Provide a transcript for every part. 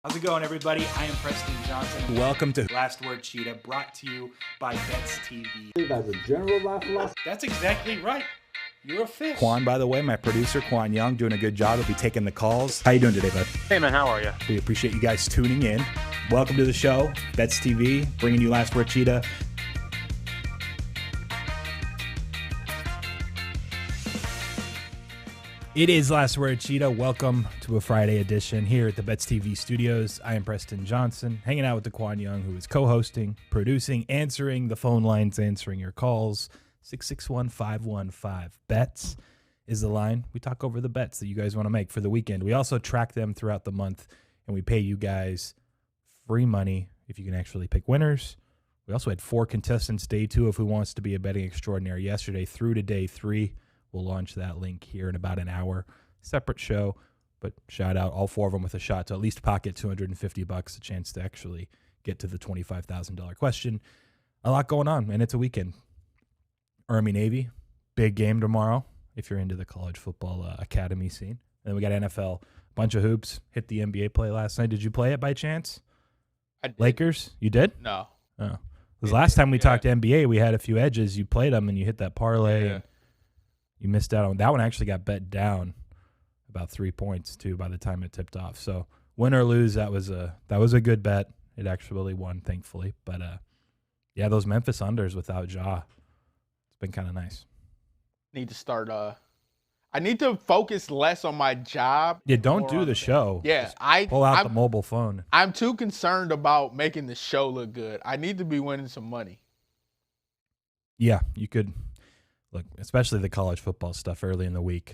How's it going, everybody? I am Preston Johnson. Welcome to Last Word Cheetah, brought to you by Bets TV. As a general philosophy. That's exactly right. You're a fish. Qwan, by the way, my producer, Qwan Young, doing a good job. He'll be taking the calls. How you doing today, bud? Hey, man, how are you? We appreciate you guys tuning in. Welcome to the show, Bets TV, bringing you Last Word Cheetah. It is Last Word Cheetah. Welcome to a Friday edition here at the Bets TV studios. I am Preston Johnson, hanging out with the Qwan Young, who is co-hosting, producing, answering the phone lines, answering your calls. 661-515-BETS is the line. We talk over the bets that you guys want to make for the weekend. We also track them throughout the month, and we pay you guys free money if you can actually pick winners. We also had 4 contestants, day 2 of Who Wants to Be a Betting Extraordinaire yesterday through to day 3. We'll launch that link here in about an hour. Separate show, but shout out all 4 of them with a shot to at least pocket $250, a chance to actually get to the $25,000 question. A lot going on, and it's a weekend. Army-Navy, big game tomorrow if you're into the college football academy scene. And then we got NFL, bunch of hoops. Hit the NBA play last night. Did you play it by chance? I did. Lakers? You did? No. Oh. Because last time we talked NBA, we had a few edges. You played them, and you hit that parlay. Yeah. And you missed out on that one. Actually got bet down about 3 points too by the time it tipped off. So win or lose, that was a good bet. It actually won, thankfully. But yeah, those Memphis unders without Ja, it's been kind of nice. Need to start. I need to focus less on my job. Yeah, don't do the show. Yeah, Just pull out the mobile phone. I'm too concerned about making the show look good. I need to be winning some money. Yeah, you could. Look, especially the college football stuff early in the week.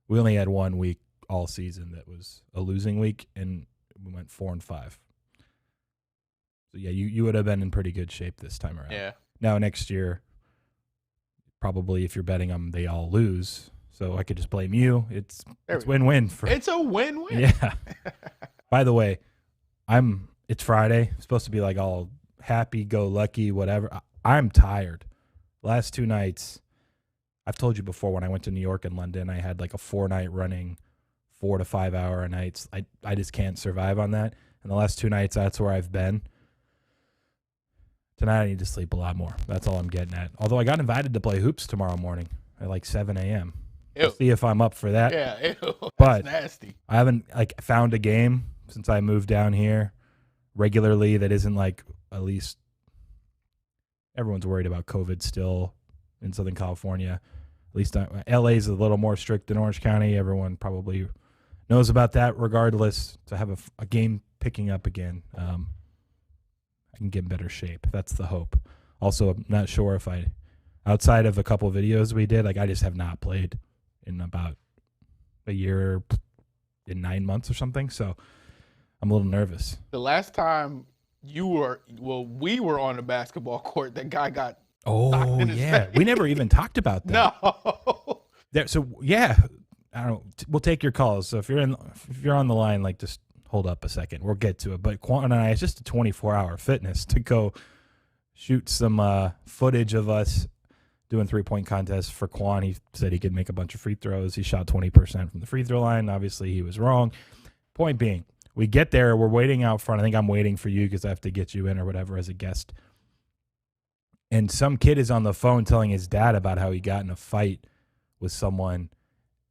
We only had 1 week all season that was a losing week, and we went 4-5. So yeah, you would have been in pretty good shape this time around. Yeah. Now next year, probably if you're betting them, they all lose. So I could just blame you. It's win-win for. It's a win-win. Yeah. By the way, it's Friday. It's supposed to be like all happy-go-lucky, whatever. I'm tired. Last 2 nights, I've told you before, when I went to New York and London, I had like a 4-night running, 4 to 5 hour nights. I just can't survive on that. And the last 2 nights, that's where I've been. Tonight, I need to sleep a lot more. That's all I'm getting at. Although I got invited to play hoops tomorrow morning at like 7 a.m. We'll see if I'm up for that. Yeah, ew. But that's nasty. I haven't found a game since I moved down here regularly that isn't like at least. Everyone's worried about COVID still in Southern California. At least LA is a little more strict than Orange County. Everyone probably knows about that. Regardless, to have a game picking up again, I can get in better shape. That's the hope. Also, I'm not sure if outside of a couple of videos we did, I just have not played in about a year, in 9 months or something. So I'm a little nervous. The last time we were on the basketball court, that guy got Oh, yeah. We never even talked about that. No. So, yeah, I don't know. We'll take your calls. So if you're on the line, just hold up a second. We'll get to it. But Qwan and I, it's just a 24-hour fitness to go shoot some footage of us doing 3-point contests for Qwan. He said he could make a bunch of free throws. He shot 20% from the free throw line. Obviously, he was wrong. Point being, we get there. We're waiting out front. I think I'm waiting for you because I have to get you in or whatever as a guest. And some kid is on the phone telling his dad about how he got in a fight with someone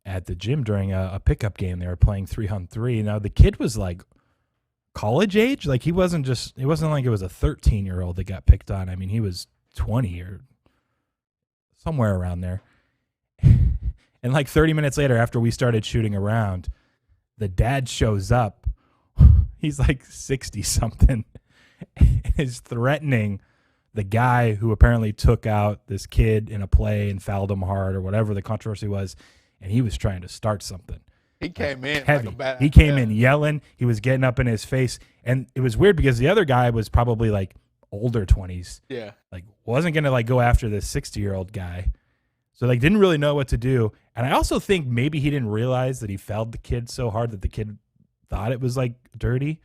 at the gym during a pickup game. They were playing 3-on-3. Now, the kid was college age. It wasn't like it was a 13-year-old that got picked on. I mean, he was 20 or somewhere around there. And 30 minutes later, after we started shooting around, the dad shows up. He's 60-something, is threatening the guy who apparently took out this kid in a play and fouled him hard or whatever the controversy was, and he was trying to start something. He came in heavy. like a bad. He came in yelling. He was getting up in his face, and it was weird because the other guy was probably older 20s. Yeah. Wasn't going to go after this 60-year-old guy. So didn't really know what to do. And I also think maybe he didn't realize that he fouled the kid so hard that the kid thought it was dirty.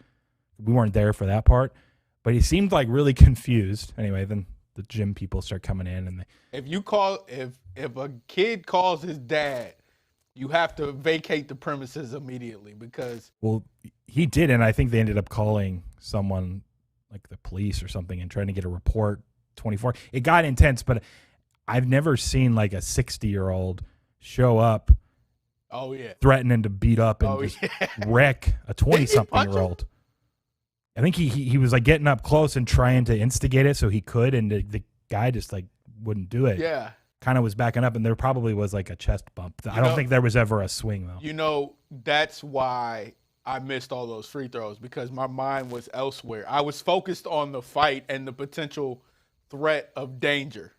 We weren't there for that part, but he seemed really confused. Anyway, then the gym people start coming in, and if a kid calls his dad, you have to vacate the premises immediately because Well, he did, and I think they ended up calling someone like the police or something and trying to get a report. 24. It got intense, but I've never seen like a 60-year-old show up oh yeah, threatening to beat up and just wreck a 20-something-year-old. I think he was like getting up close and trying to instigate it so he could, and the guy just like wouldn't do it. Yeah. Kind of was backing up, and there probably was like a chest bump. I don't think there was ever a swing, though. You know, that's why I missed all those free throws because my mind was elsewhere. I was focused on the fight and the potential threat of danger.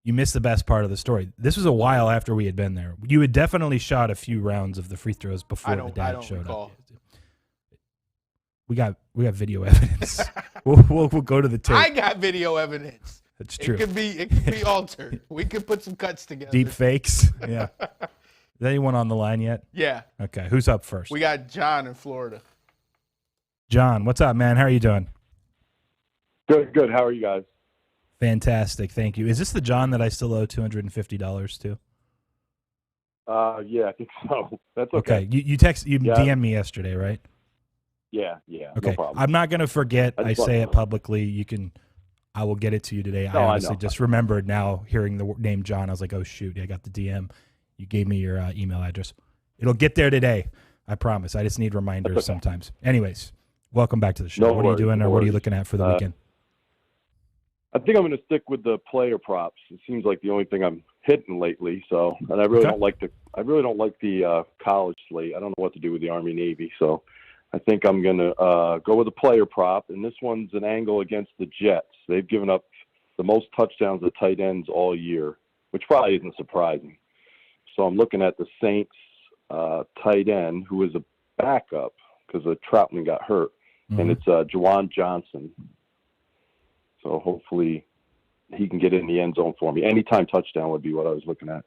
You missed the best part of the story. This was a while after we had been there. You had definitely shot a few rounds of the free throws before the dad showed recall. up. We got video evidence. we'll go to the tape. I got video evidence. That's true. It could be altered. We could put some cuts together. Deep fakes. Yeah. Is anyone on the line yet? Yeah. Okay. Who's up first? We got John in Florida. John, what's up, man? How are you doing? Good. How are you guys? Fantastic. Thank you. Is this the John that I still owe $250 to? Yeah, I think so. That's okay. You DM'd me yesterday, right? Yeah. Okay. No problem. I'm not going to forget. I say it publicly. I will get it to you today. No, I I honestly know. just remembered now hearing the name John. I was like, oh, shoot. I got the DM. You gave me your email address. It'll get there today. I promise. I just need reminders sometimes. Anyways, welcome back to the show. No what are you worries, doing no or what are you worries. looking at for the weekend? I think I'm going to stick with the player props. It seems like the only thing I'm hitting lately. So, and I really don't like the college slate. I don't know what to do with the Army Navy. So, I think I'm going to go with a player prop, and this one's an angle against the Jets. They've given up the most touchdowns to tight ends all year, which probably isn't surprising. So I'm looking at the Saints tight end, who is a backup because Troutman got hurt, and it's Juwan Johnson. So hopefully he can get in the end zone for me. Anytime touchdown would be what I was looking at.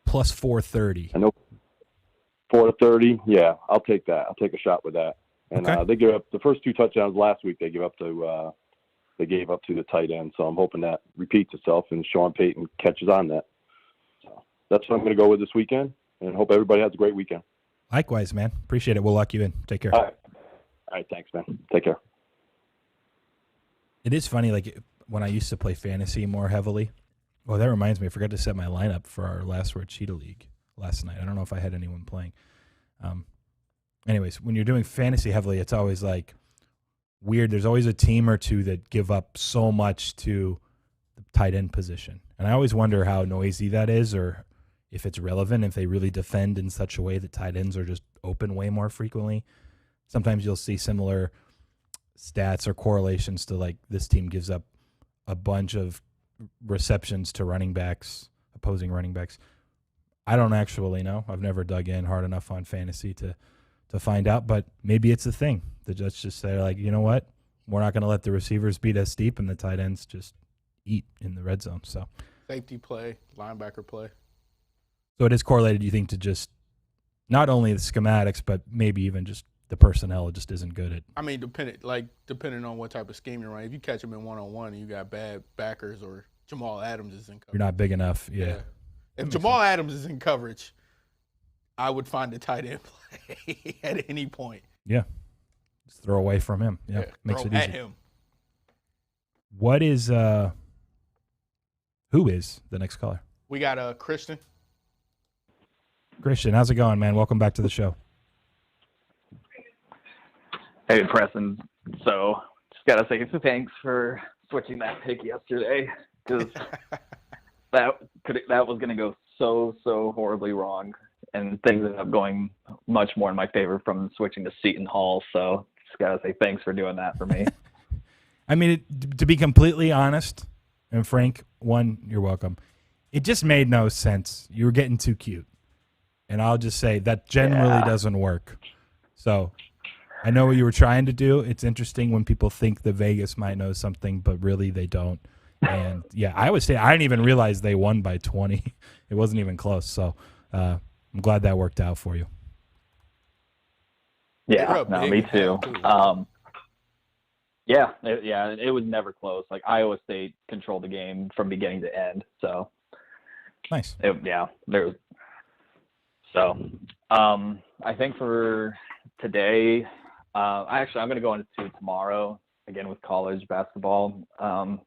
Plus 430. I know 430. Yeah, I'll take that. I'll take a shot with that. And they gave up the first two touchdowns last week. They gave up to the tight end. So I'm hoping that repeats itself and Sean Payton catches on that. So that's what I'm going to go with this weekend, and hope everybody has a great weekend. Likewise, man. Appreciate it. We'll lock you in. Take care. All right. Thanks, man. Take care. It is funny, like when I used to play fantasy more heavily. Oh, that reminds me, I forgot to set my lineup for our last word Cheetah League last night. I don't know if I had anyone playing. Anyways, when you're doing fantasy heavily, it's always like weird. There's always a team or two that give up so much to the tight end position. And I always wonder how noisy that is, or if it's relevant, if they really defend in such a way that tight ends are just open way more frequently. Sometimes you'll see similar stats or correlations to like this team gives up a bunch of receptions to running backs, opposing running backs. I don't actually know. I've never dug in hard enough on fantasy to find out, but maybe it's a thing. The Jets just say, like, you know what? We're not going to let the receivers beat us deep, and the tight ends just eat in the red zone. So Safety play, linebacker play. So it is correlated, you think, to just not only the schematics, but maybe even just the personnel just isn't good at. I mean, depending on what type of scheme you're running. If you catch them in one-on-one and you got bad backers, or Jamal Adams is in coverage. You're not big enough. Yeah. If Jamal Adams is in coverage, I would find a tight end play at any point. Yeah. Just throw away from him. Yeah. Makes throw it easy. at him. What is who is the next caller? We got Christian. Christian, how's it going, man? Welcome back to the show. Hey, Preston. So, just gotta say thanks for switching that pick yesterday, because that was gonna go so horribly wrong, and things ended up going much more in my favor from switching to Seton Hall. So, just gotta say thanks for doing that for me. I mean, to be completely honest and frank, you're welcome. It just made no sense. You were getting too cute, and I'll just say that generally doesn't work. So. I know what you were trying to do. It's interesting when people think the Vegas might know something, but really they don't. And, yeah, I didn't even realize they won by 20. It wasn't even close. So I'm glad that worked out for you. Yeah, no, me too. It was never close. Like, Iowa State controlled the game from beginning to end. So, nice. There was So, I think for today, I'm going to go into tomorrow again with college basketball. I'm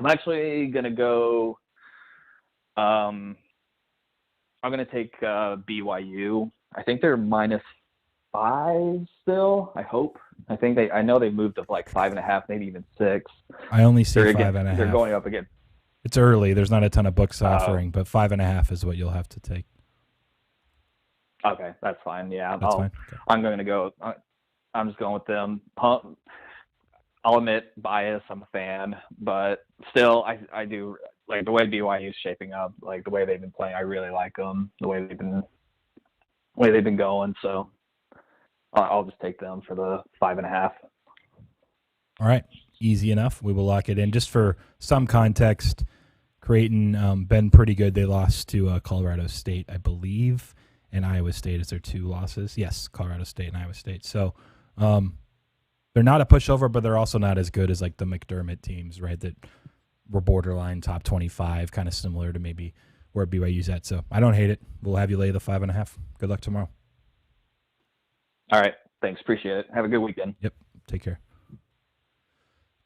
actually going to go. I'm going to take BYU. I think they're -5 still. I hope. I know they moved up like 5.5, maybe even 6. I only see 5.5. They're going up again. It's early. There's not a ton of books offering, but 5.5 is what you'll have to take. Okay, that's fine. Yeah, That's fine. Okay. I'm going to go. I'm just going with them. I'll admit bias. I'm a fan, but still, I do like the way BYU is shaping up. Like the way they've been playing, I really like them. The way they've been going. So I'll just take them for the 5.5. All right, easy enough. We will lock it in. Just for some context, Creighton been pretty good. They lost to Colorado State, I believe, and Iowa State is their 2 losses. Yes, Colorado State and Iowa State. So they're not a pushover, but they're also not as good as like the McDermott teams, right? That were borderline top 25, kind of similar to maybe where BYU's at. So I don't hate it. We'll have you lay the 5.5. Good luck tomorrow. All right. Thanks. Appreciate it. Have a good weekend. Yep. Take care.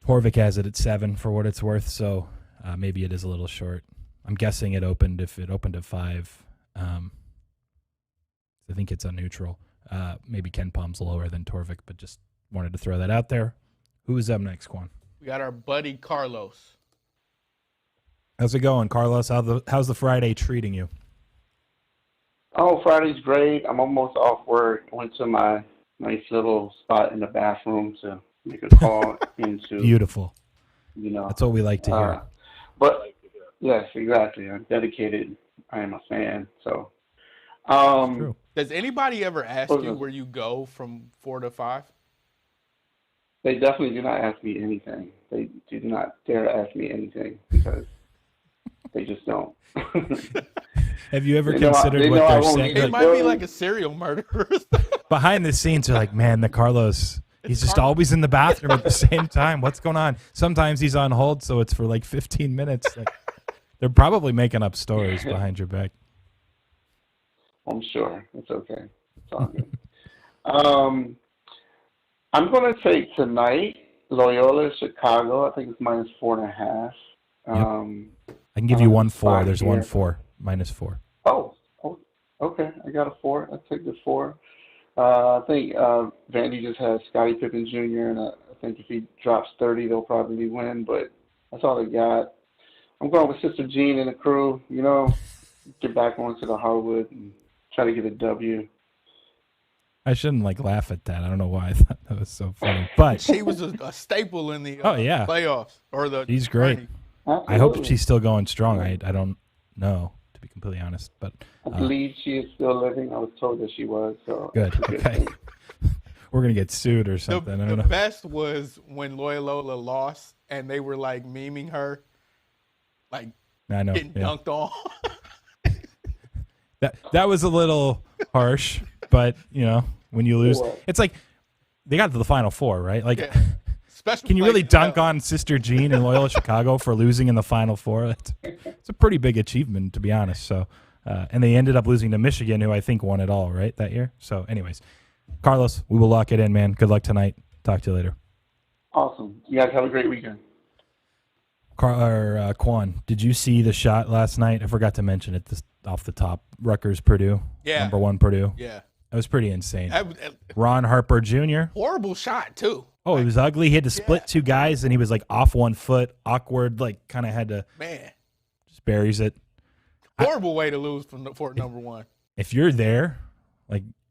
Torvik has it at 7 for what it's worth, so maybe it is a little short. I'm guessing if it opened at 5, I think it's on neutral. Maybe Ken Palm's lower than Torvik, but just wanted to throw that out there. Who is up next, Qwan? We got our buddy Carlos. How's it going, Carlos? How's the Friday treating you? Oh, Friday's great. I'm almost off work. Went to my nice little spot in the bathroom to make a call into. Beautiful. You that's what we like to hear. But yes, exactly. I'm dedicated. I am a fan. So, True. Does anybody ever ask you where you go from 4 to 5? They definitely do not ask me anything. They do not dare to ask me anything because they just don't. Have you ever considered what they're saying? It might be like a serial murderer. Behind the scenes, they're like, man, the Carlos, he's just always in the bathroom at the same time. What's going on? Sometimes he's on hold, so it's for like 15 minutes. Like, they're probably making up stories behind your back. I'm sure. It's okay. It's all good. I'm going to take tonight Loyola Chicago. I think it's -4.5. I can give you 1-4. There's 1-4, -4. Oh, okay. I got a 4. I'll take the 4. I think Vandy just has Scottie Pippen Jr., and I think if he drops 30, they'll probably win, but that's all they got. I'm going with Sister Jean and the crew, get back onto the hardwood and try to get a W. I shouldn't laugh at that. I don't know why I thought that was so funny. But she was a staple in the playoffs. She's great. Absolutely. I hope she's still going strong. I don't know, to be completely honest. But I believe she is still living. I was told that she was. So good. Okay. We're going to get sued or something. I don't know. The best was when Loyola lost and they were memeing her, getting dunked on. That was a little harsh, but when you lose, it's like they got to the Final Four, right? Can you really dunk on Sister Jean in Loyola Chicago for losing in the Final Four? It's a pretty big achievement, to be honest. So, and they ended up losing to Michigan, who I think won it all, right, that year. So, anyways, Carlos, we will lock it in, man. Good luck tonight. Talk to you later. Awesome. You guys have a great weekend. Qwan, did you see the shot last night? I forgot to mention it off the top. Rutgers, Purdue. Yeah. Number 1, Purdue. Yeah. That was pretty insane. Ron Harper Jr. Horrible shot, too. Oh, it was ugly. He had to split 2 guys, and he was off 1 foot, awkward, kind of had to. Man. Just buries it. Horrible way to lose for number 1. If you're there,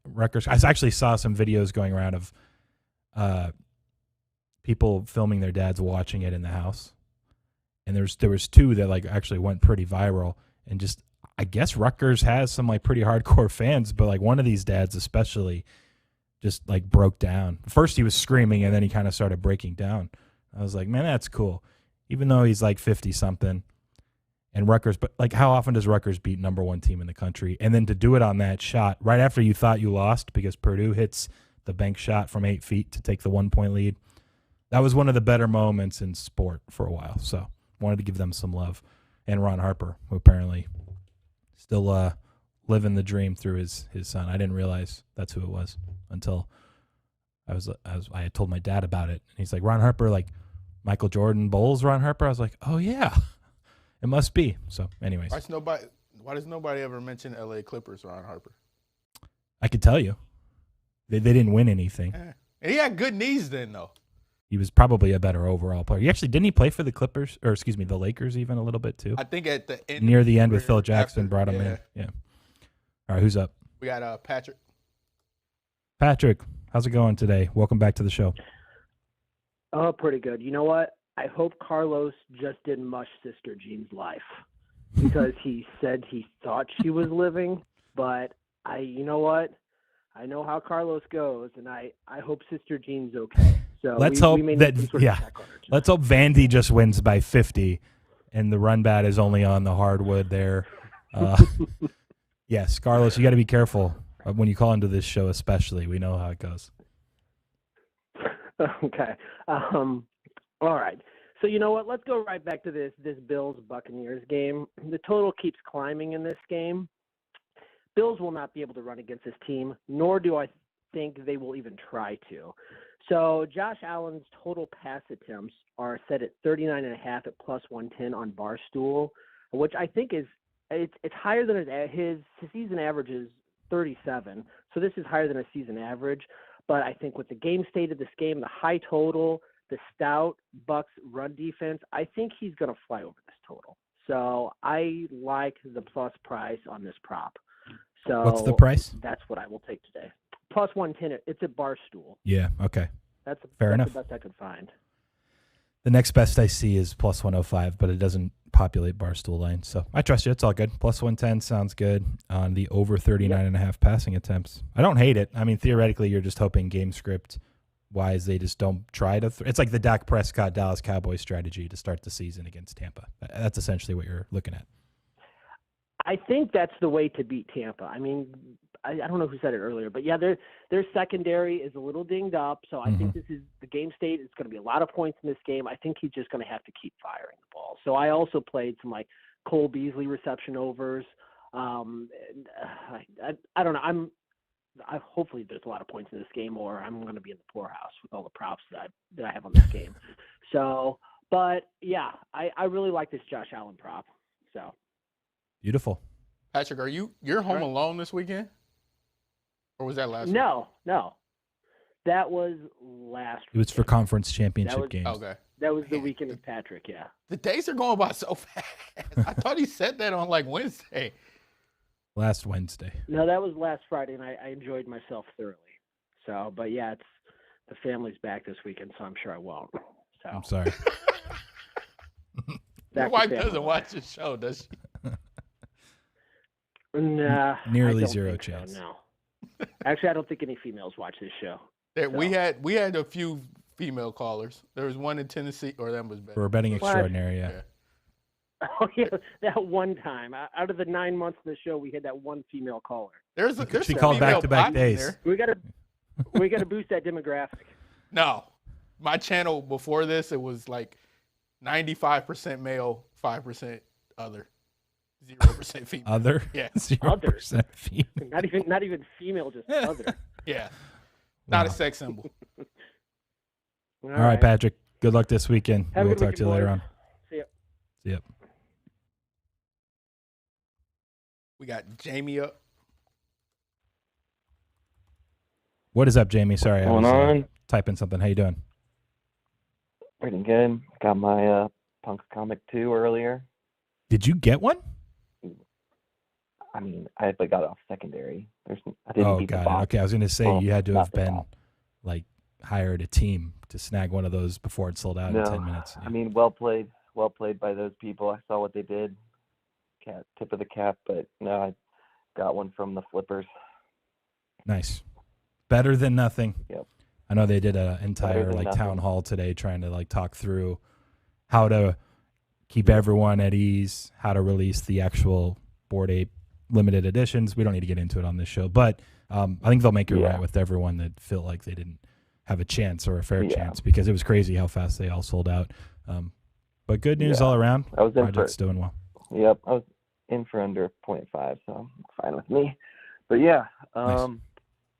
Rutgers, I actually saw some videos going around of people filming their dads watching it in the house. And there was 2 that actually went pretty viral, and just I guess Rutgers has some pretty hardcore fans, but one of these dads especially just broke down. First he was screaming, and then he kind of started breaking down. I was like, man, that's cool. Even though he's 50 something, and Rutgers, but how often does Rutgers beat number 1 team in the country? And then to do it on that shot right after you thought you lost because Purdue hits the bank shot from 8 feet to take the 1-point lead. That was one of the better moments in sport for a while. So wanted to give them some love. And Ron Harper, who apparently still living the dream through his son. I didn't realize that's who it was until I had told my dad about it, and he's like, Ron Harper, like Michael Jordan, Bulls, Ron Harper. I was like, oh yeah, it must be. So, anyways, why does nobody ever mention L.A. Clippers, Ron Harper? I could tell you, they didn't win anything. And he had good knees then, though. He was probably a better overall player. Didn't he play for the Clippers, or excuse me, the Lakers even a little bit too? I think at the end, near the end with Phil Jackson brought him in. Yeah. All right, who's up? We got Patrick. Patrick, how's it going today? Welcome back to the show. Oh, pretty good. You know what? I hope Carlos just didn't mush Sister Jean's life because he said he thought she was living, but you know what? I know how Carlos goes, and I hope Sister Jean's okay. So let's hope let's hope Vandy just wins by 50, and the run bat is only on the hardwood there. Yes, Carlos, you got to be careful when you call into this show, especially. We know how it goes. Okay. All right. So you know what? Let's go right back to this Bills-Buccaneers game. The total keeps climbing in this game. Bills will not be able to run against this team, nor do I think they will even try to. So Josh Allen's total pass attempts are set at 39.5 at plus 110 on Barstool, which I think it's higher than his season average is 37. So this is higher than a season average. But I think with the game state of this game, the high total, the stout Bucs run defense, I think he's going to fly over this total. So I like the plus price on this prop. So what's the price? That's what I will take today. Plus 110. It's at Barstool. Yeah, okay. That's fair enough. The best I could find. The next best I see is plus 105, but it doesn't populate Barstool line. So I trust you. It's all good. Plus 110 sounds good on the over 39.5 passing attempts. I don't hate it. I mean, theoretically, you're just hoping game script wise they just don't try to. It's like the Dak Prescott Dallas Cowboys strategy to start the season against Tampa. That's essentially what you're looking at. I think that's the way to beat Tampa. I mean, I don't know who said it earlier, but yeah, their secondary is a little dinged up. So I think this is the game state. It's going to be a lot of points in this game. I think he's just going to have to keep firing the ball. So I also played some like Cole Beasley reception overs. I don't know. Hopefully there's a lot of points in this game, or I'm going to be in the poorhouse with all the props that I have on this game. So, but yeah, I really like this Josh Allen prop. So. Beautiful. Patrick, you're home alone this weekend? Or was that last week? No. That was last week. It was for conference championship games. Okay. That was the weekend of Patrick, yeah. The days are going by so fast. I thought he said that on like Wednesday. Last Wednesday. No, that was last Friday, and I enjoyed myself thoroughly. So, but yeah, the family's back this weekend, so I'm sure I won't. So I'm sorry. Your wife doesn't watch the show, does she? Nah. Nearly zero chance. So, no. Actually, I don't think any females watch this show. So. We had a few female callers. There was one in Tennessee, or that was better. For a betting extraordinary, yeah. Oh yeah, that one time. Out of the 9 months of the show, we had that one female caller. She called back-to-back days. We got to boost that demographic. No, my channel before this, it was like 95% male, 5% other. 0% female. Other? Yeah. 0% female. Not even female, just other. Yeah. Not a sex symbol. All right, Patrick. Good luck this weekend. We'll talk to you later on. See ya. We got Jamie up. What is up, Jamie? Sorry, I was typing something. How you doing? Pretty good. Got my Punk Comic 2 earlier. Did you get one? I mean, I got it off secondary. I didn't beat the box. Okay, I was going to say you had to have been hired a team to snag one of those before it sold out in 10 minutes. Yeah. I mean, well played by those people. I saw what they did. Tip of the cap, but no, I got one from the Flippers. Nice. Better than nothing. Yep. I know they did an entire town hall today trying to talk through how to keep everyone at ease, how to release the actual Bored Ape limited editions. We don't need to get into it on this show, but I think they'll make it right with everyone that felt like they didn't have a chance or a fair chance, because it was crazy how fast they all sold out. But good news all around. I was in Project's doing well. Yep. I in for under 0.5, so fine with me. But yeah, Nice.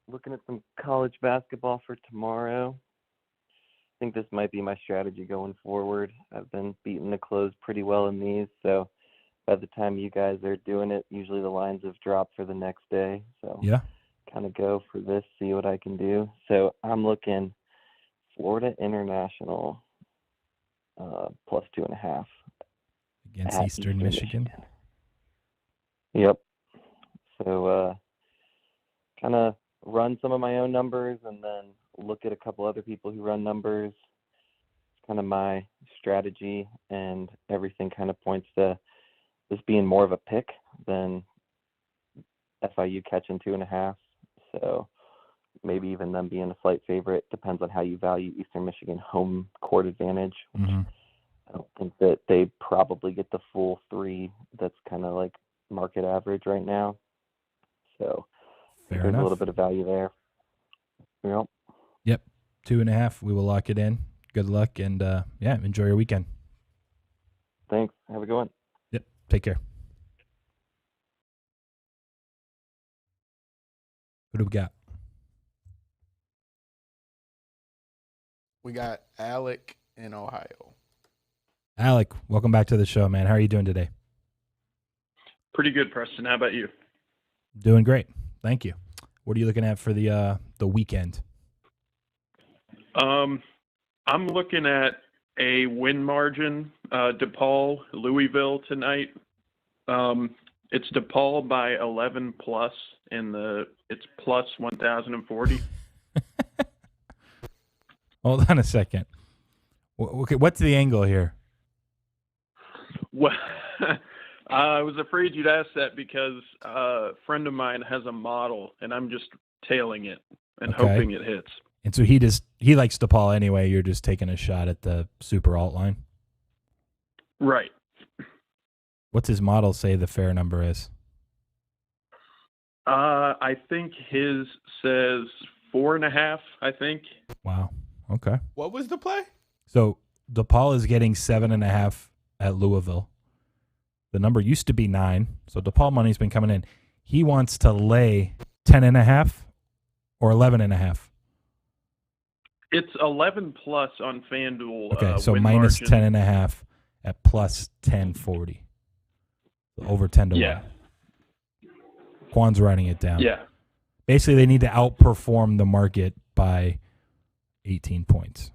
looking at some college basketball for tomorrow. I think this might be my strategy going forward. I've been beating the close pretty well in these, so by the time you guys are doing it, usually the lines have dropped for the next day. So Yeah. kind of go for this, see what I can do. So I'm looking Florida International plus 2.5 Against at Eastern Michigan. Yep. So kind of run some of my own numbers and then look at a couple other people who run numbers. It's kind of my strategy, and everything kind of points to this being more of a pick than FIU catching 2.5. So maybe even them being a slight favorite. Depends on how you value Eastern Michigan home court advantage. Mm-hmm. I don't think that they probably get the full 3. That's kind of like market average right now. So Fair there's enough. a little bit of value there. Yep. Yep. 2.5. We will lock it in. Good luck, and enjoy your weekend. Thanks. Have a good one. Yep. Take care. Who do we got? We got Alec in Ohio. Alec, welcome back to the show, man. How are you doing today? Pretty good, Preston. How about you? Doing great. Thank you. What are you looking at for the weekend? I'm looking at a win margin, DePaul, Louisville tonight. It's DePaul by 11 plus, and it's plus 1,040. Hold on a second. Okay, what's the angle here? Well, I was afraid you'd ask that because a friend of mine has a model, and I'm just tailing it and hoping it hits. And so he likes DePaul anyway. You're just taking a shot at the super alt line. Right. What's his model say the fair number is? I think his says 4.5. I think. Wow. Okay. What was the play? So DePaul is getting 7.5 at Louisville. The number used to be 9. So DePaul money's been coming in. He wants to lay 10.5 or 11.5. It's 11 plus on FanDuel. Okay, so win minus margin. 10.5 at plus 1040. Over 10 to 1. Quan's writing it down. Yeah. Basically, they need to outperform the market by 18 points.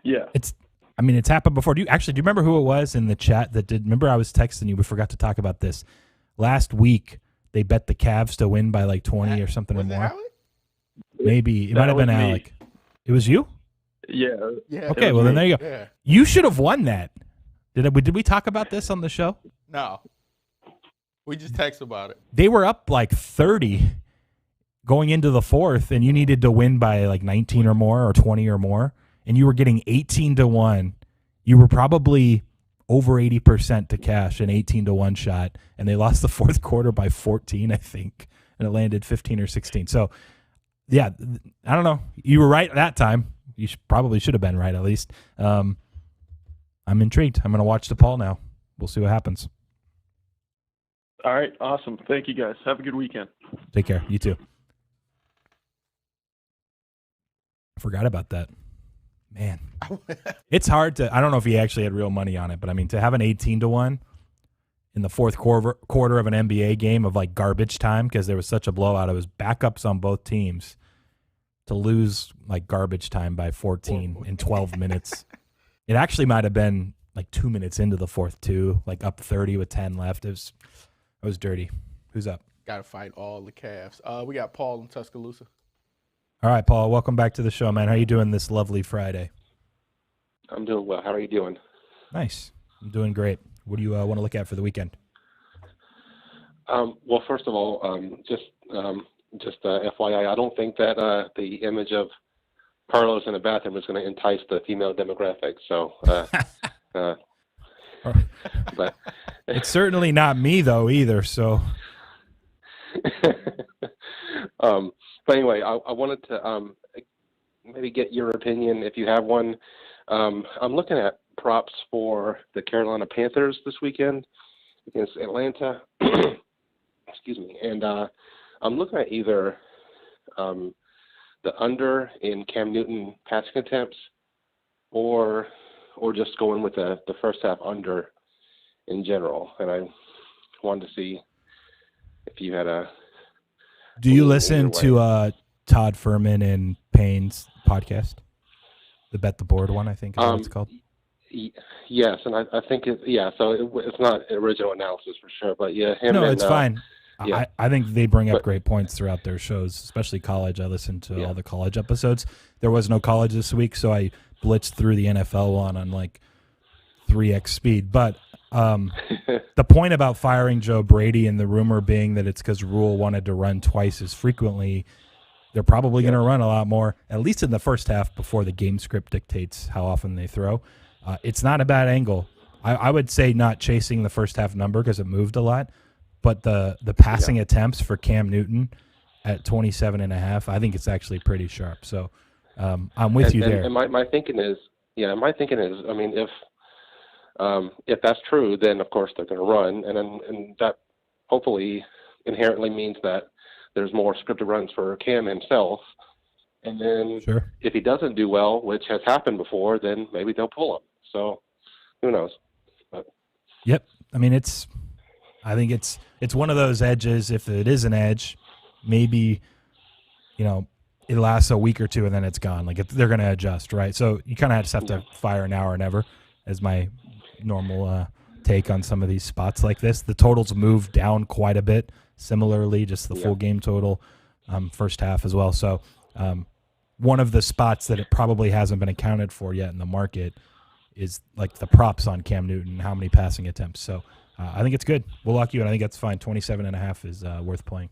Yeah. It's happened before. Do you remember who it was in the chat that did? Remember I was texting you. We forgot to talk about this. Last week, they bet the Cavs to win by like 20 or something or more. Maybe. It might have been Alec. It was you? Yeah. Okay, well, then there you go. Yeah. You should have won that. Did we talk about this on the show? No. We just text about it. They were up like 30 going into the fourth, and you needed to win by like 19 or more or 20 or more, and you were getting 18 to 1. You were probably over 80% to cash an 18 to 1 shot, and they lost the fourth quarter by 14, I think, and it landed 15 or 16. So, yeah, I don't know. You were right that time. You probably should have been right at least. I'm intrigued. I'm going to watch DePaul now. We'll see what happens. All right. Awesome. Thank you, guys. Have a good weekend. Take care. You too. I forgot about that. Man. It's hard to – I don't know if he actually had real money on it, but, to have an 18 to 1 in the fourth quarter of an NBA game of, like, garbage time because there was such a blowout. It was backups on both teams to lose, like, garbage time by 14 in 12 minutes. It actually might have been, like, 2 minutes into the fourth, too, like up 30 with 10 left. It was dirty. Who's up? Got to fight all the Cavs. We got Paul in Tuscaloosa. All right, Paul, welcome back to the show, man. How you doing this lovely Friday? I'm doing well. How are you doing? Nice. I'm doing great. What do you want to look at for the weekend? Well, first of all, just FYI, I don't think that the image of Carlos in a bathroom is going to entice the female demographic. So, but it's certainly not me though either. So, but anyway, I wanted to maybe get your opinion if you have one. I'm looking at props for the Carolina Panthers this weekend against Atlanta. Excuse me. And I'm looking at either the under in Cam Newton passing attempts or just going with the first half under in general. And I wanted to see if you had a... Do you listen to Todd Furman and Payne's podcast? The Bet the Board one, I think is what it's called. Yes, and I think it's not original analysis for sure, but yeah, it's fine. Yeah. I think they bring up great points throughout their shows, especially college. I listened to all the college episodes. There was no college this week, so I blitzed through the NFL one on like 3x speed. But the point about firing Joe Brady and the rumor being that it's because Rule wanted to run twice as frequently, they're probably going to run a lot more, at least in the first half before the game script dictates how often they throw. It's not a bad angle. I would say not chasing the first half number because it moved a lot, but the passing attempts for Cam Newton at 27.5, I think it's actually pretty sharp. So I'm with you there. And my thinking is, I mean, if that's true, then of course they're going to run, and that hopefully inherently means that there's more scripted runs for Cam himself. And then if he doesn't do well, which has happened before, then maybe they'll pull him. So who knows? But. Yep. I mean, I think it's one of those edges. If it is an edge, maybe, it lasts a week or two and then it's gone. Like if they're going to adjust, right? So you kind of just have to fire now or never as my normal take on some of these spots like this. The totals move down quite a bit. Similarly, just the full game total, first half as well. So one of the spots that it probably hasn't been accounted for yet in the market is like the props on Cam Newton, how many passing attempts. So I think it's good. We'll lock you in. I think that's fine. 27.5 is worth playing.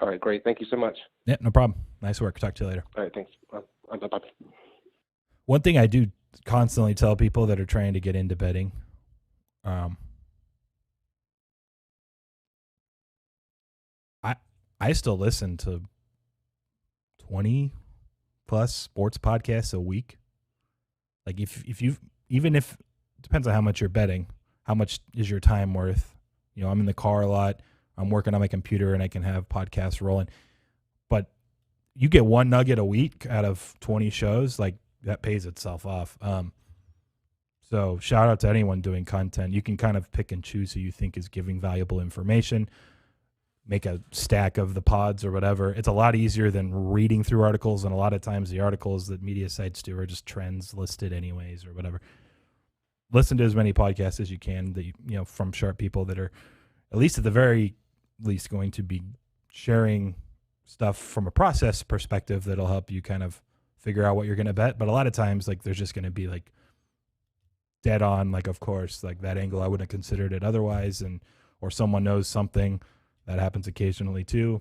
All right, great. Thank you so much. Yeah, no problem. Nice work. Talk to you later. All right, thanks. Bye-bye. One thing I do constantly tell people that are trying to get into betting, I still listen to 20 plus sports podcasts a week. Like if you, even if, depends on how much you're betting, how much is your time worth? I'm in the car a lot. I'm working on my computer and I can have podcasts rolling. But you get one nugget a week out of 20 shows, like that pays itself off. So shout out to anyone doing content. You can kind of pick and choose who you think is giving valuable information. Make a stack of the pods or whatever. It's a lot easier than reading through articles, and a lot of times the articles that media sites do are just trends listed anyways or whatever. Listen to as many podcasts as you can that from sharp people that are at least at the very least going to be sharing stuff from a process perspective that'll help you kind of figure out what you're going to bet. But a lot of times, like, there's just going to be like dead on, like, of course, like that angle I wouldn't have considered it otherwise, or someone knows something. That happens occasionally too.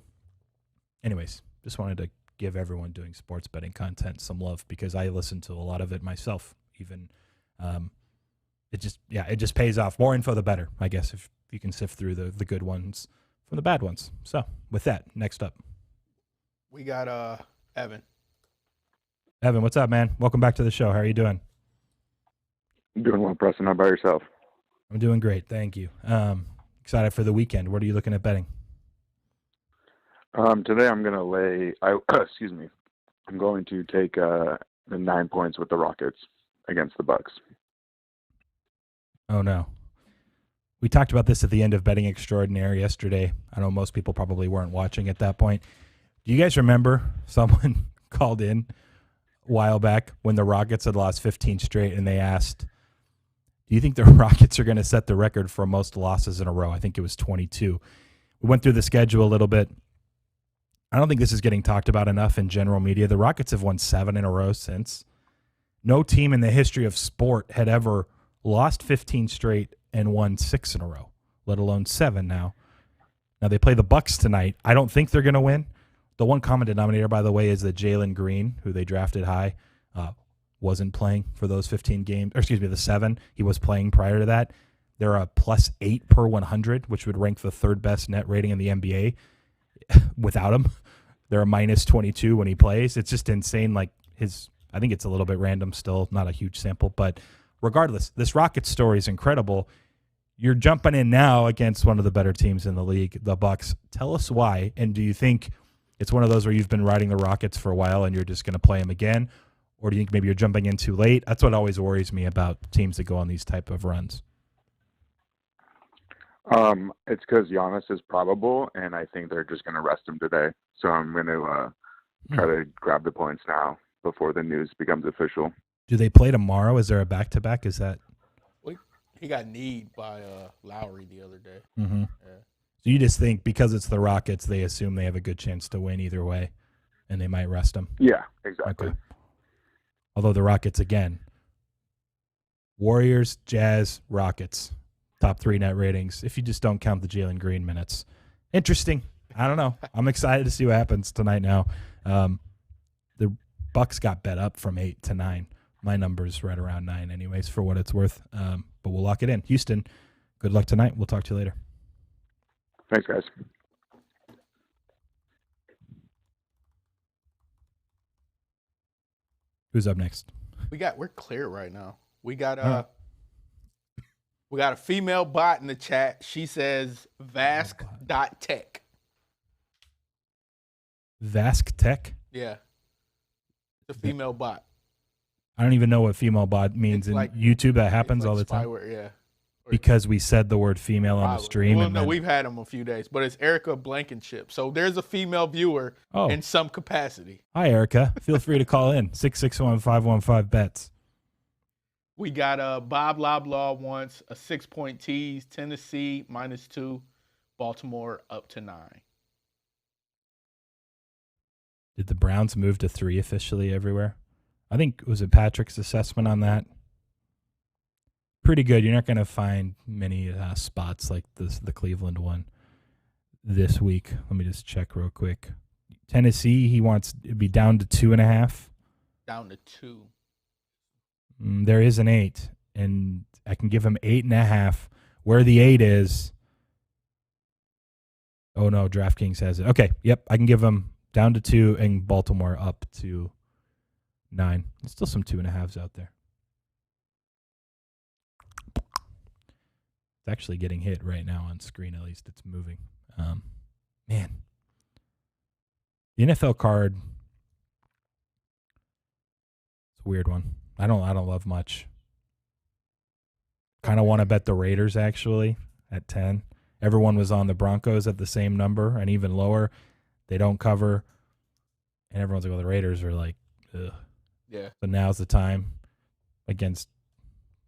Anyways, just wanted to give everyone doing sports betting content some love because I listen to a lot of it myself. Even it just pays off. More info, the better, I guess, if you can sift through the good ones from the bad ones. So with that, next up, we got Evan. Evan, what's up, man? Welcome back to the show. How are you doing? I'm doing well, Preston. How about yourself? I'm doing great, thank you. Excited for the weekend. What are you looking at betting? Today I'm going to lay. I'm going to take the 9 points with the Rockets against the Bucks. Oh no, we talked about this at the end of Betting Extraordinaire yesterday. I know most people probably weren't watching at that point. Do you guys remember someone called in a while back when the Rockets had lost 15 straight, and they asked, do you think the Rockets are going to set the record for most losses in a row? I think it was 22. We went through the schedule a little bit. I don't think this is getting talked about enough in general media. The Rockets have won 7 in a row since. No team in the history of sport had ever lost 15 straight and won 6 in a row, let alone 7 now. Now they play the Bucks tonight. I don't think they're going to win. The one common denominator, by the way, is that Jalen Green, who they drafted high, wasn't playing for those 15 games, or excuse me, the 7. He was playing prior to that. They're a +8 per 100, which would rank the 3rd best net rating in the NBA without him. They're a -22 when he plays. It's just insane, like I think it's a little bit random still, not a huge sample. But regardless, this Rockets story is incredible. You're jumping in now against one of the better teams in the league, the Bucks. Tell us why, and do you think it's one of those where you've been riding the Rockets for a while and you're just going to play them again? Or do you think maybe you're jumping in too late? That's what always worries me about teams that go on these type of runs. It's because Giannis is probable, and I think they're just going to rest him today. So I'm going to try to grab the points now before the news becomes official. Do they play tomorrow? Is there a back-to-back? Is that? He got kneed by Lowry the other day. Mm-hmm. Yeah. So you just think because it's the Rockets, they assume they have a good chance to win either way, and they might rest them? Yeah, exactly. Okay. Although the Rockets, again, Warriors, Jazz, Rockets, top 3 net ratings, if you just don't count the Jalen Green minutes. Interesting. I don't know. I'm excited to see what happens tonight now. The Bucks got bet up from 8 to 9. My number's right around 9 anyways, for what it's worth. But we'll lock it in. Houston, good luck tonight. We'll talk to you later. Thanks, guys. Who's up next? We're clear right now. We got a female bot in the chat. She says Vask.tech. Vask Tech? Yeah. The female bot. I don't even know what female bot means in YouTube. That happens all the time. Spyware, yeah. Because we said the word female on the stream. Well, no, we've had them a few days, but it's Erica Blankenship. So there's a female viewer in some capacity. Hi, Erica. Feel free to call in. 661-515-BETS. We got Bob Loblaw wants a 6-point tease. Tennessee -2. Baltimore up to 9. Did the Browns move to 3 officially everywhere? I think, was it Patrick's assessment on that? Pretty good. You're not going to find many spots like the Cleveland one this week. Let me just check real quick. Tennessee, he wants to be down to 2.5. Down to 2. There is an 8, and I can give him 8.5. Where the 8 is, oh no, DraftKings has it. Okay, yep, I can give him down to 2 and Baltimore up to 9. There's still some 2.5s out there. It's actually getting hit right now on screen. At least it's moving. Man, the NFL card, it's a weird one. I don't love much. Kind of want to bet the Raiders actually at 10. Everyone was on the Broncos at the same number and even lower. They don't cover, and everyone's like, "Well, the Raiders are like, ugh." Yeah. So now's the time against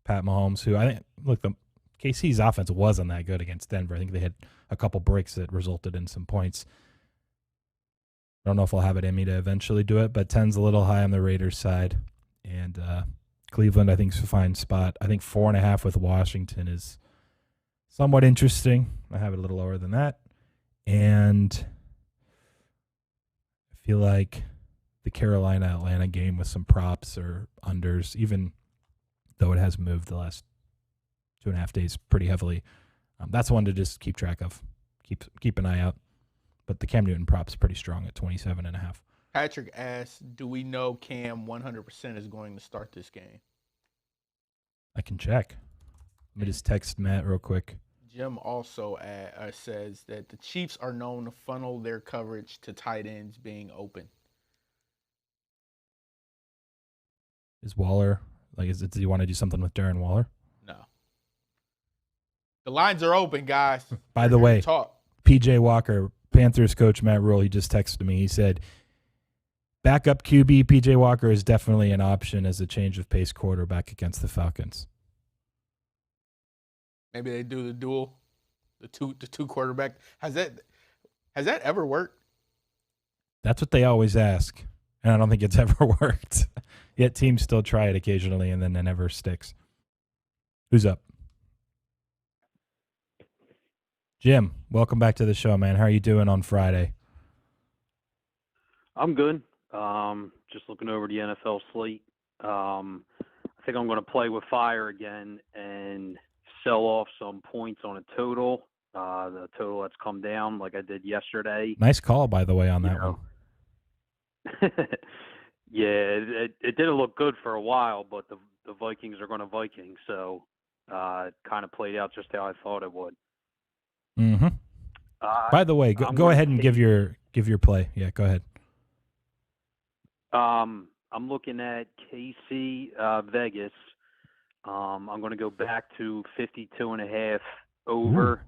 Pat Mahomes, who I think, look, the KC's offense wasn't that good against Denver. I think they had a couple breaks that resulted in some points. I don't know if I'll have it in me to eventually do it, but 10's a little high on the Raiders side. And Cleveland, I think, is a fine spot. I think 4.5 with Washington is somewhat interesting. I have it a little lower than that. And I feel like the Carolina-Atlanta game with some props or unders, even though it has moved the last 2.5 days pretty heavily. That's one to just keep track of. Keep an eye out. But the Cam Newton prop's pretty strong at 27.5. Patrick asks, do we know Cam 100% is going to start this game? I can check. Let me just text Matt real quick. Jim also says that the Chiefs are known to funnel their coverage to tight ends being open. Is Waller, do you want to do something with Darren Waller? No. The lines are open, guys. By the way, talk. PJ Walker, Panthers coach Matt Rule, he just texted me. He said, backup QB PJ Walker is definitely an option as a change of pace quarterback against the Falcons. Maybe they do the duel, the two quarterback. Has that ever worked? That's what they always ask, and I don't think it's ever worked. Yet teams still try it occasionally, and then it never sticks. Who's up? Jim, welcome back to the show, man. How are you doing on Friday? I'm good. Just looking over the NFL slate. I think I'm going to play with fire again and sell off some points on a total. The total that's come down like I did yesterday. Nice call, by the way, on that one. Yeah, it didn't look good for a while, but the Vikings are going to Viking, so it kind of played out just how I thought it would. Mm-hmm. By the way, go ahead and give your play. Yeah, go ahead. I'm looking at KC Vegas. I'm going to go back to 52.5 over. Ooh.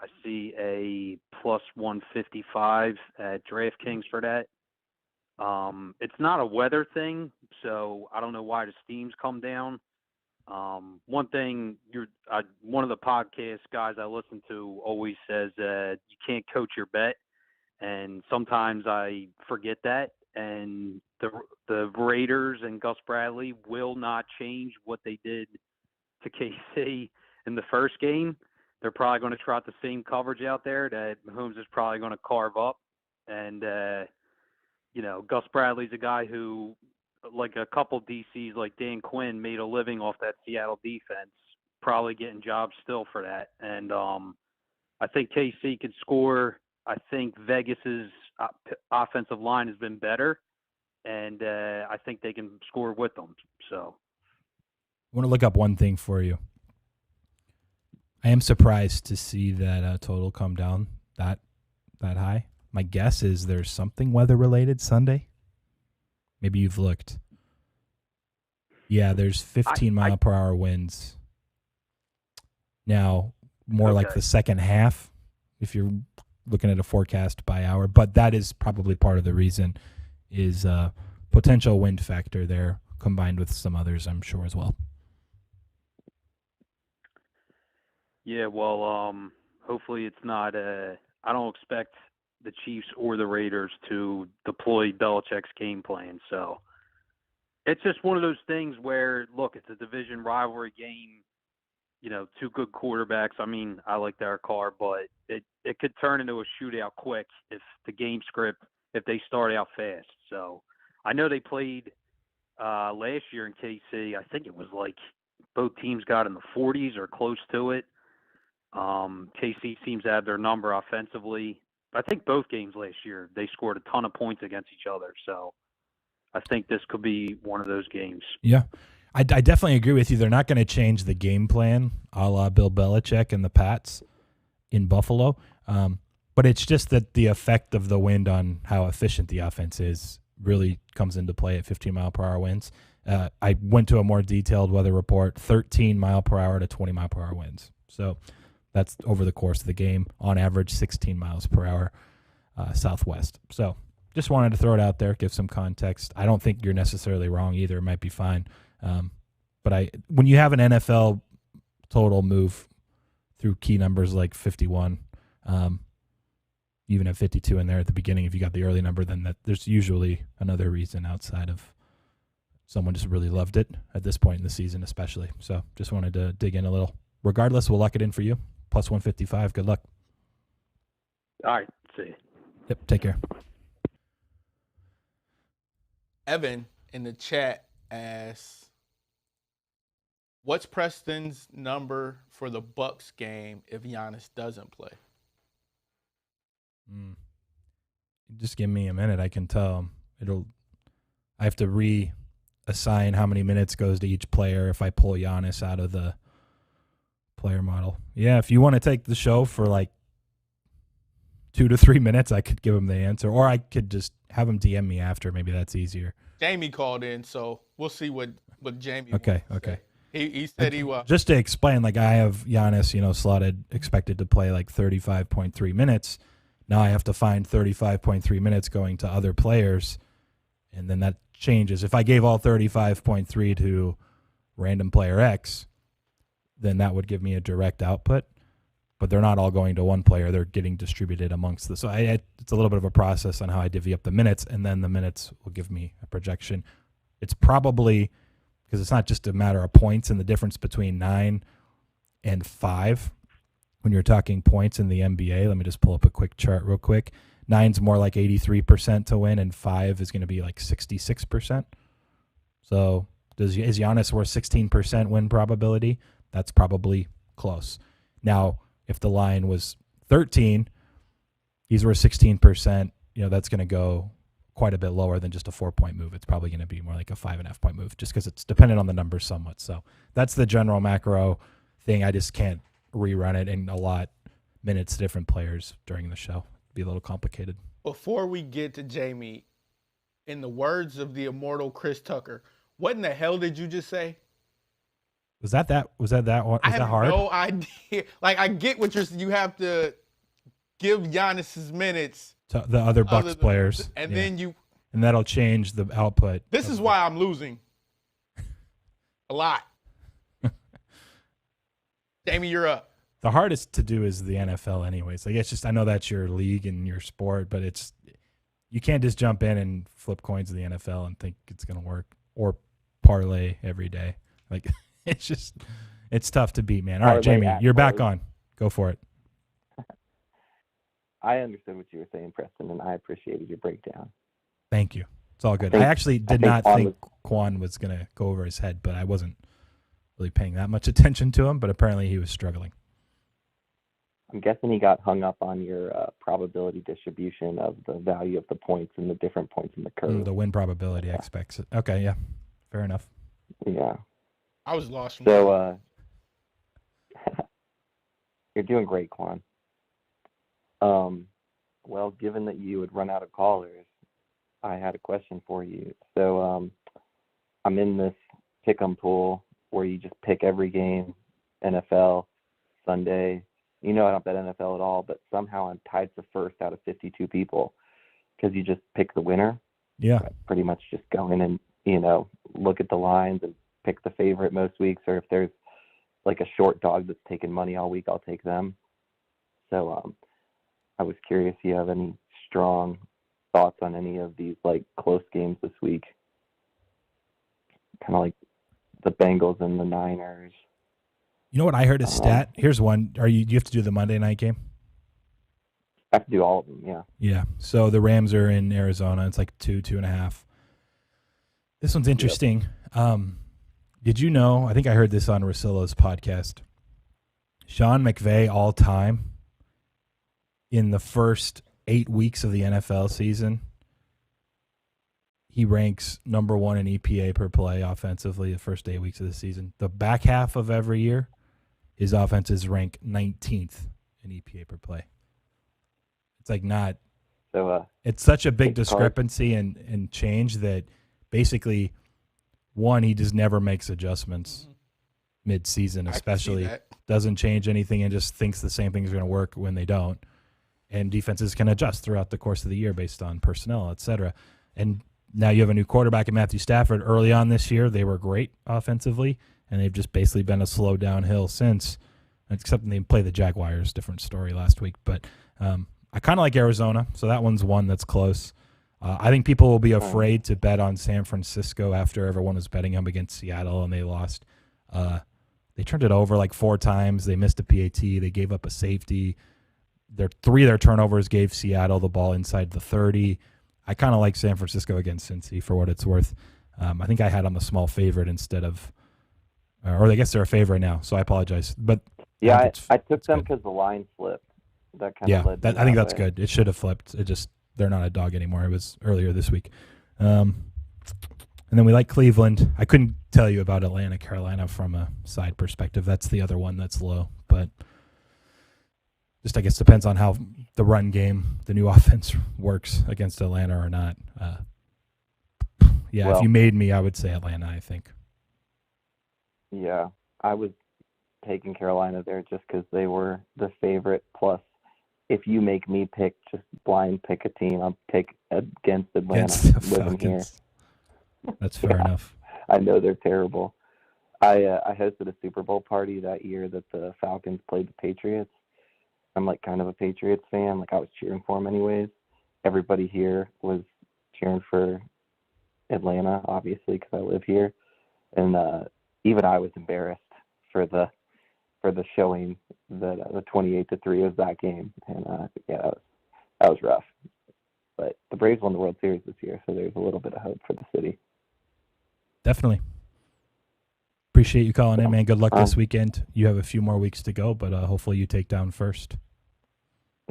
I see a plus 155 at DraftKings for that. It's not a weather thing, so I don't know why the steam's come down. One thing, one of the podcast guys I listen to always says that you can't coach your bet, and sometimes I forget that. And the Raiders and Gus Bradley will not change what they did to KC in the first game. They're probably going to trot the same coverage out there that Mahomes is probably going to carve up. And, Gus Bradley's a guy who, like a couple DCs like Dan Quinn, made a living off that Seattle defense, probably getting jobs still for that. And I think KC could score. I think Vegas's offensive line has been better, and I think they can score with them. So I want to look up one thing for you. I am surprised to see that total come down that high. My guess is there's something weather-related Sunday. Maybe you've looked. Yeah, there's 15-mile-per-hour winds. Now, more like the second half, if you're looking at a forecast by hour. But that is probably part of the reason is potential wind factor there, combined with some others, I'm sure, as well. Yeah, well, hopefully it's not I don't expect the Chiefs or the Raiders to deploy Belichick's game plan. So it's just one of those things where, look, it's a division rivalry game, two good quarterbacks. I mean, I like Derek Carr, but it could turn into a shootout quick if the game script, if they start out fast. So I know they played last year in KC. I think it was like both teams got in the 40s or close to it. KC seems to have their number offensively. I think both games last year, they scored a ton of points against each other. So I think this could be one of those games. Yeah, I definitely agree with you. They're not going to change the game plan a la Bill Belichick and the Pats in Buffalo. But it's just that the effect of the wind on how efficient the offense is really comes into play at 15-mile-per-hour winds. I went to a more detailed weather report, 13-mile-per-hour to 20-mile-per-hour winds. So that's over the course of the game, on average 16 miles per hour southwest. So just wanted to throw it out there, give some context. I don't think you're necessarily wrong either. It might be fine. But when you have an NFL total move through key numbers like 51, even at 52 in there at the beginning, if you got the early number, then there's usually another reason outside of someone just really loved it at this point in the season especially. So just wanted to dig in a little. Regardless, we'll lock it in for you. Plus 155. Good luck. All right. See you. Yep. Take care. Evan in the chat asks, what's Preston's number for the Bucks game if Giannis doesn't play? Just give me a minute. I can tell. I have to reassign how many minutes goes to each player if I pull Giannis out of the player model. Yeah, if you want to take the show for like 2 to 3 minutes, I could give him the answer, or I could just have him DM me after. Maybe that's easier. Jamie called in, so we'll see what Jamie. Okay. He said he will. Just to explain, like I have Giannis, slotted, expected to play like 35.3 minutes. Now I have to find 35.3 minutes going to other players, and then that changes. If I gave all 35.3 to random player X, then that would give me a direct output. But they're not all going to one player. They're getting distributed amongst the. So it's a little bit of a process on how I divvy up the minutes, and then the minutes will give me a projection. It's probably, because it's not just a matter of points and the difference between 9 and 5. When you're talking points in the NBA, let me just pull up a quick chart real quick. 9's more like 83% to win, and 5 is going to be like 66%. So is Giannis worth 16% win probability? That's probably close. Now, if the line was 13, he's worth 16%. That's going to go quite a bit lower than just a 4-point move. It's probably going to be more like a 5.5-point move just because it's dependent on the numbers somewhat. So that's the general macro thing. I just can't rerun it and allot minutes to different players during the show. It'd be a little complicated. Before we get to Jamie, in the words of the immortal Chris Tucker, what in the hell did you just say? Was that one? Was that hard? I have no idea. Like, I get what you have to give Giannis's minutes to the other Bucks players, and then and that'll change the output. This is why I'm losing a lot. Jamie, you're up. The hardest to do is the NFL, anyways. Like, it's just, I know that's your league and your sport, but you can't just jump in and flip coins to the NFL and think it's going to work or parlay every day. Like, it's tough to beat, man. All right, Jamie, you're back on. Go for it. I understood what you were saying, Preston, and I appreciated your breakdown. Thank you. It's all good. I actually did not think Qwan was going to go over his head, but I wasn't really paying that much attention to him, but apparently he was struggling. I'm guessing he got hung up on your probability distribution of the value of the points and the different points in the curve. The win probability expects it. Okay, yeah. Fair enough. Yeah. I was lost from So, you're doing great, Qwan. Well, given that you would run out of callers, I had a question for you. So, I'm in this pick'em pool where you just pick every game, NFL, Sunday. You know I don't bet NFL at all, but somehow I'm tied for first out of 52 people because you just pick the winner. Yeah. I pretty much just go in and, look at the lines and pick the favorite most weeks, or if there's like a short dog that's taking money all week, I'll take them. So I was curious if you have any strong thoughts on any of these like close games this week, kind of like the Bengals and the Niners. You know what I heard a stat? Here's one. Do you have to do the Monday night game? I have to do all of them, yeah. Yeah. So the Rams are in Arizona. It's like 2.5. This one's interesting. Yep. Did you know, I think I heard this on Russillo's podcast, Sean McVay all time in the first 8 weeks of the NFL season, he ranks number 1 in EPA per play offensively the first 8 weeks of the season. The back half of every year, his offenses rank 19th in EPA per play. It's like not so. It's such a big discrepancy and change that basically, one, he just never makes adjustments mid-season, especially doesn't change anything and just thinks the same things are going to work when they don't. And defenses can adjust throughout the course of the year based on personnel, et cetera. And now you have a new quarterback in Matthew Stafford. Early on this year, they were great offensively, and they've just basically been a slow downhill since, except when they play the Jaguars. Different story last week. But I kind of like Arizona, so that one's one that's close. I think people will be afraid to bet on San Francisco after everyone was betting them against Seattle, and they lost. They turned it over like 4 times. They missed a PAT. They gave up a safety. 3 of their turnovers gave Seattle the ball inside the 30. I kind of like San Francisco against Cincy for what it's worth. I think I had on the small favorite instead of, or I guess they're a favorite now, so I apologize. But yeah, I took them because the line flipped. That kind of led I think that's good. It should have flipped. They're not a dog anymore. It was earlier this week. And then we like Cleveland. I couldn't tell you about Atlanta, Carolina from a side perspective. That's the other one that's low. But just, I guess, depends on how the run game, the new offense works against Atlanta or not. If you made me, I would say Atlanta, I think. Yeah, I was taking Carolina there just because they were the favorite. Plus, if you make me just blind pick a team, I'll take against Atlanta living here. That's fair enough. I know they're terrible. I hosted a Super Bowl party that year that the Falcons played the Patriots. I'm like kind of a Patriots fan. Like I was cheering for them anyways. Everybody here was cheering for Atlanta, obviously, because I live here. And even I was embarrassed for the showing that the 28-3 of that game. And that was rough. But the Braves won the World Series this year, so there's a little bit of hope for the city. Definitely. Appreciate you calling in, man. Good luck this weekend. You have a few more weeks to go, but hopefully you take down first.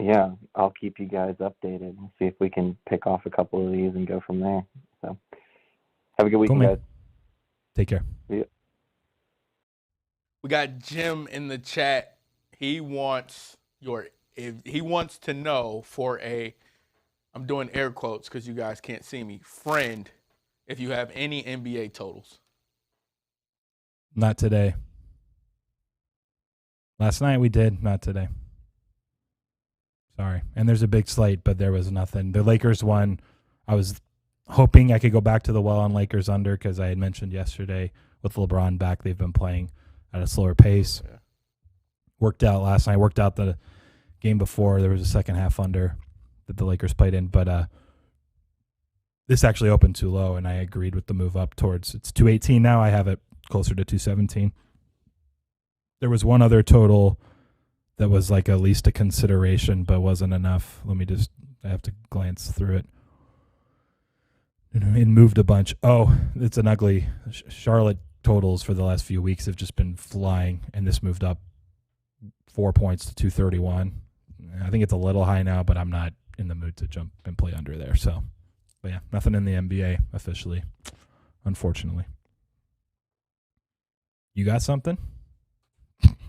Yeah, I'll keep you guys updated. We'll see if we can pick off a couple of these and go from there. So, have a good weekend, guys. Take care. Yeah. We got Jim in the chat. He wants to know for a, I'm doing air quotes because you guys can't see me, friend, if you have any NBA totals. Not today. Last night we did, not today. Sorry. And there's a big slate, but there was nothing. The Lakers won. I was hoping I could go back to the well on Lakers under because I had mentioned yesterday with LeBron back, they've been playing at a slower pace. Yeah. Worked out last night. Worked out the game before. There was a second half under that the Lakers played in, but this actually opened too low, and I agreed with the move up towards, it's 218 now. I have it closer to 217. There was one other total that was like at least a consideration, but wasn't enough. I have to glance through it. It moved a bunch. Oh, it's an ugly. Charlotte totals for the last few weeks have just been flying, and this moved up 4 points to 231. I think it's a little high now, but I'm not in the mood to jump and play under there. So, but yeah, nothing in the NBA officially, unfortunately. You got something?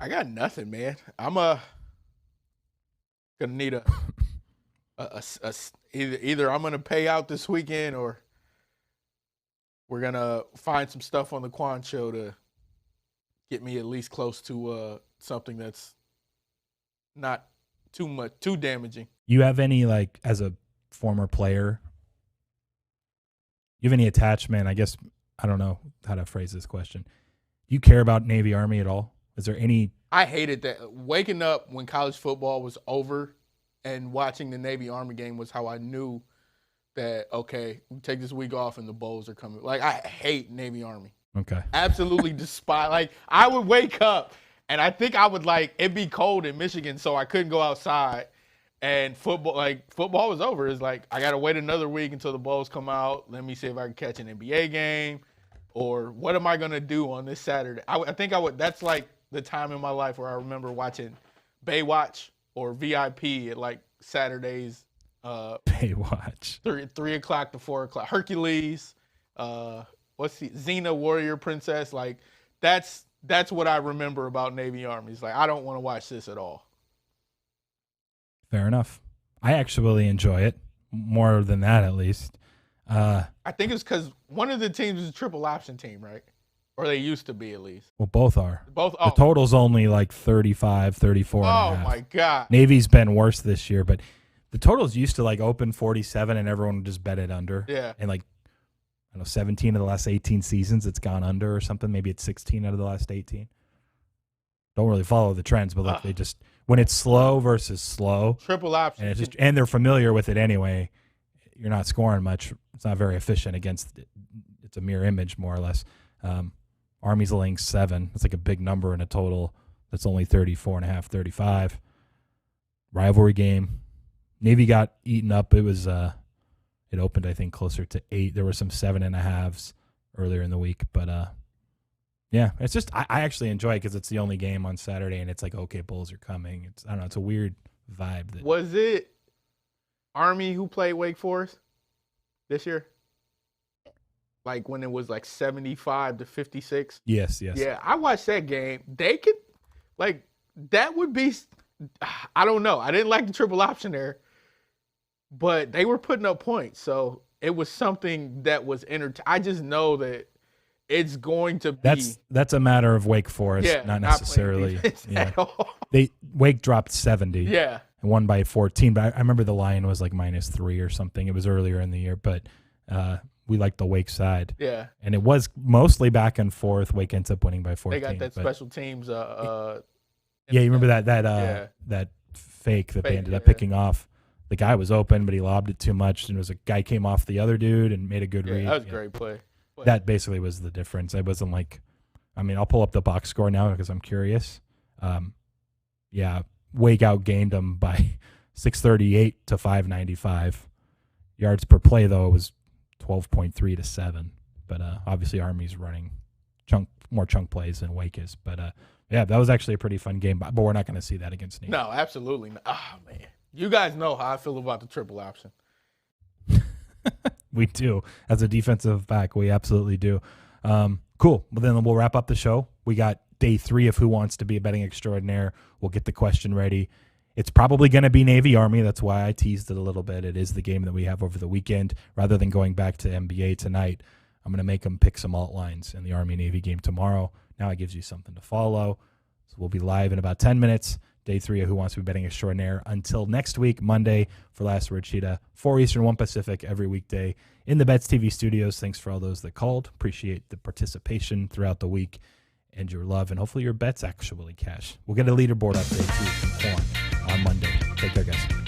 I got nothing, man. I'm gonna need either I'm gonna pay out this weekend or we're gonna find some stuff on the Qwan show to get me at least close to something that's not too damaging. You have any, like, as a former player, you have any attachment? I guess I don't know how to phrase this question. Do you care about Navy Army at all? Is there any? I hated that. Waking up when college football was over and watching the Navy Army game was how I knew that, okay, we take this week off and the bowls are coming. Like, I hate Navy Army. Okay. Absolutely despise. Like, I would wake up and I think I would, like, it'd be cold in Michigan, so I couldn't go outside. And football was over. It's like, I got to wait another week until the bowls come out. Let me see if I can catch an NBA game. Or what am I going to do on this Saturday? I think I would. That's like the time in my life where I remember watching Baywatch or VIP at like Saturdays. Baywatch. 3 o'clock to 4 o'clock. Hercules. Xena Warrior Princess. Like that's what I remember about Navy Armies. Like I don't want to watch this at all. Fair enough. I actually enjoy it more than that, at least. I think it's because one of the teams is a triple option team, right? Or they used to be, at least. Well, both are. Both. The total's only like 35, 34 and a half. Oh, my God. Navy's been worse this year, but the totals used to like open 47 and everyone would just bet it under. Yeah. And like, I don't know, 17 of the last 18 seasons it's gone under or something. Maybe it's 16 out of the last 18. Don't really follow the trends, but like they just, when it's slow versus slow. Triple option. And, it's just, and they're familiar with it anyway. You're not scoring much. It's not very efficient against it. It's a mirror image, more or less. Army's laying 7. It's like a big number in a total that's only 34.5, 35. Rivalry game. Navy got eaten up. It was it opened, I think, closer to 8. There were some 7.5s earlier in the week. But, yeah, it's just I actually enjoy it because it's the only game on Saturday, and it's like, okay, Bulls are coming. I don't know. It's a weird vibe. Was it Army who played Wake Forest this year? Like when it was like 75-56? Yes. Yeah, I watched that game. They could, like, that would be, I don't know. I didn't like the triple option there, but they were putting up points. So it was something that was I just know that it's going to be. That's a matter of Wake Forest, not necessarily. Wake dropped 70. Yeah. And won by 14, but I remember the line was like -3 or something. It was earlier in the year, but we liked the Wake side. Yeah. And it was mostly back and forth. Wake ends up winning by 14. They got that special teams. Yeah, you remember that fake that they ended up picking off. The guy was open, but he lobbed it too much, and it was a guy came off the other dude and made a good read. That was a great play. That basically was the difference. I wasn't like, I mean, I'll pull up the box score now because I'm curious. Yeah, Wake outgained them by 638 to 595. Yards per play, though, it was 12.3 to 7. But obviously Army's running more chunk plays than Wake is. But, yeah, that was actually a pretty fun game. But we're not going to see that against Navy. No, absolutely not. Oh, man. You guys know how I feel about the triple option. We do. As a defensive back, we absolutely do. Cool. Well, then we'll wrap up the show. We got day 3 of Who Wants to Be a Betting Extraordinaire. We'll get the question ready. It's probably going to be Navy Army. That's why I teased it a little bit. It is the game that we have over the weekend. Rather than going back to NBA tonight, I'm going to make them pick some alt lines in the Army-Navy game tomorrow. Now it gives you something to follow. So we'll be live in about 10 minutes. Day 3 of Who Wants to Be Betting Extraordinaire. Until next week, Monday, for Last Word Cheetah, 4 Eastern, 1 Pacific, every weekday in the Bets TV studios. Thanks for all those that called. Appreciate the participation throughout the week and your love, and hopefully your bets actually cash. We'll get a leaderboard update, too, from Qwan on Monday. Take care, guys.